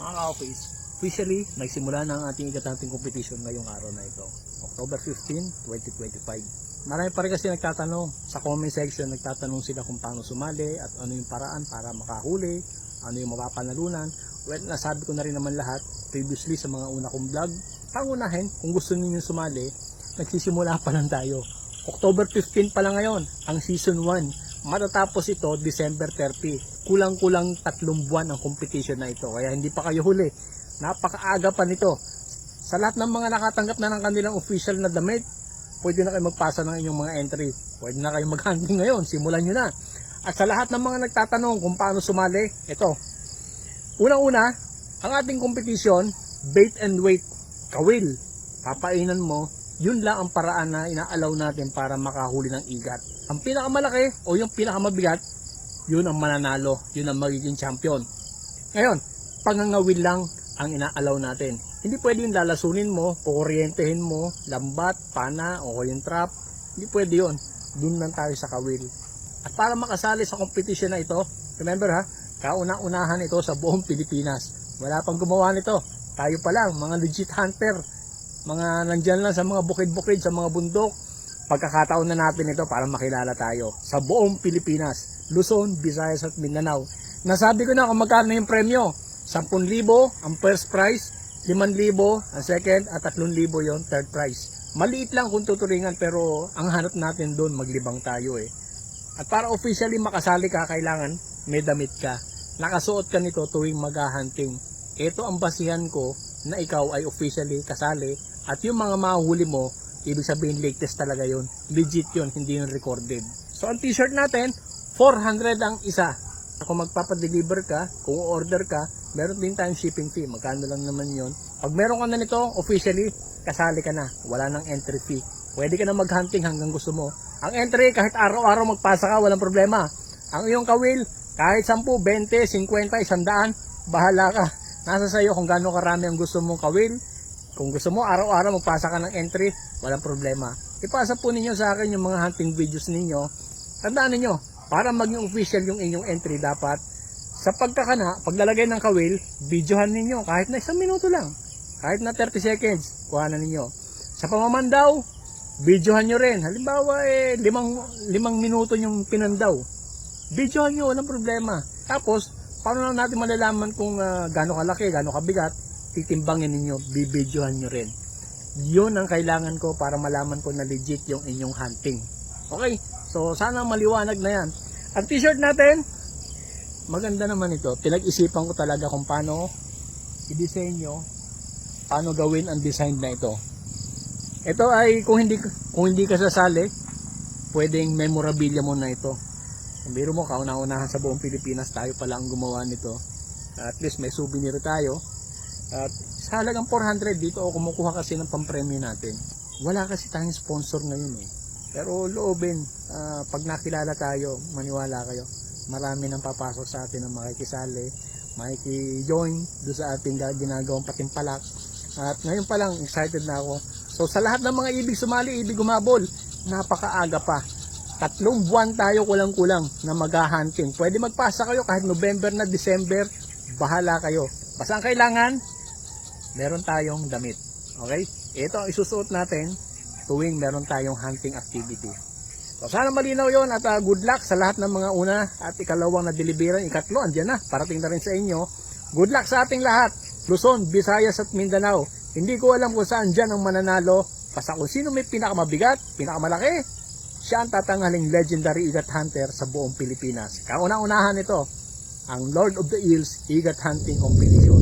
Mga ka-office, officially, nagsimula na ang ating ikat-hunting competition ngayong araw na ito, October 15, 2025. Marami pa rin kasi nagtatanong, sa comment section nagtatanong sila kung paano sumali at ano yung paraan para makahuli, ano yung mapapanalunan. Well, nasabi ko na rin naman lahat previously sa mga una kong vlog. Pangunahin, kung gusto niyo sumali, nagsisimula pa lang tayo. October 15 pa lang ngayon, ang season 1. Matatapos ito December 30. Kulang-kulang 3 buwan ang competition na ito. Kaya hindi pa kayo huli. Napakaaga pa nito. Sa lahat ng mga nakatanggap na ng kanilang official na damit, pwede na kayo magpasa ng inyong mga entry. Pwede na kayo mag-hunting ngayon. Simulan nyo na. At sa lahat ng mga nagtatanong kung paano sumali, ito. Unang-una, ang ating competition, bait and weight. Kawil. Papainan mo. Yun lang ang paraan na inaalaw natin para makahuli ng igat. Ang pinakamalaki o yung pinakamabigat, yun ang mananalo. Yun ang magiging champion. Ngayon, pangangawil lang ang inaalaw natin. Hindi pwede yung lalasunin mo, kukuryentehin mo, lambat, pana, o yung trap. Hindi pwede yun. Doon lang tayo sa kawil. At para makasali sa competition na ito, remember ha, kauna-unahan ito sa buong Pilipinas. Wala pang gumawa nito. Tayo pa lang, mga legit hunter. Mga nandyan lang sa mga bukid-bukid, sa mga bundok. Pagkakataon na natin ito para makilala tayo sa buong Pilipinas, Luzon, Visayas at Mindanao. Nasabi ko na kung magkano yung premyo. 10,000 ang first prize, 5,000 ang second at 3,000 yung third prize. Maliit lang kung tuturingan pero ang hanap natin doon maglibang tayo eh. At para officially makasali ka, kailangan may damit ka. Nakasuot ka nito tuwing mag-hunting. Ito ang basihan ko na ikaw ay officially kasali at yung mga mahuli mo, ibig sabihin latest talaga yun. Legit yun, hindi yun recorded. So ang t-shirt natin, 400 ang isa. Kung magpapadeliver ka, kung order ka, meron din tayong shipping fee. Magkano lang naman yun. Pag meron ka na nito, officially, kasali ka na. Wala nang entry fee. Pwede ka na mag-hunting hanggang gusto mo. Ang entry, kahit araw-araw magpasa ka, walang problema. Ang iyong kawil, kahit 10, 20, 50, 100, bahala ka. Nasa sayo kung gaano karami ang gusto mong kawil. Kung gusto mo araw-araw magpasa ka ng entry, walang problema. Ipasa po ninyo sa akin yung mga hunting videos ninyo. Tandaan ninyo, para maging official yung inyong entry, dapat sa pagkakana, paglalagay ng kawil, videohan ninyo kahit na 1 minuto lang. Kahit na 30 seconds, kuhanan ninyo. Sa pamamandaw, videohan nyo rin. Halimbawa, 5 minuto yung pinandaw. Videohan nyo, walang problema. Tapos, paano lang natin malalaman kung gaano kalaki, gaano kabigat, titimbangin ninyo, bibidyohan nyo rin. Yun ang kailangan ko para malaman ko na legit yung inyong hunting. Okay, so sana maliwanag na yan. Ang t-shirt natin, maganda naman ito. Pinag-isipan ko talaga kung paano i-disenyo, paano gawin ang design na ito. Ito ay kung hindi ka sasali, pwedeng memorabilia mo na ito. Kung biro mo, kauna-unahan sa buong Pilipinas, tayo pala ang gumawa nito. At least may souvenir tayo. At sa halagang 400, dito ako kumukuha kasi ng pampremyo natin. Wala kasi tayong sponsor ngayon eh. Pero loobin, pag nakilala tayo, maniwala kayo, marami nang papasok sa atin na makikisali, makiki-join doon sa ating ginagawang patimpalak. At ngayon pa lang, excited na ako. So sa lahat ng mga ibig sumali, ibig gumabol, napakaaga pa. 3 buwan tayo kulang-kulang na mag-hunting. Pwede magpasa kayo kahit November na, December, bahala kayo. Basta ang kailangan, meron tayong damit. Okay? Ito ang isusuot natin tuwing meron tayong hunting activity. So sana malinaw yon at good luck sa lahat ng mga una at ikalawang na deliveran. Ikatlo, andyan na. Parating na rin sa inyo. Good luck sa ating lahat. Luzon, Visayas at Mindanao. Hindi ko alam kung saan dyan ang mananalo. Basta kung sino may pinakamabigat, pinakamalaki, siya ang tatanghaling legendary igat hunter sa buong Pilipinas. Kauna-unahan ito, ang Lord of the Hills Igat Hunting Competition.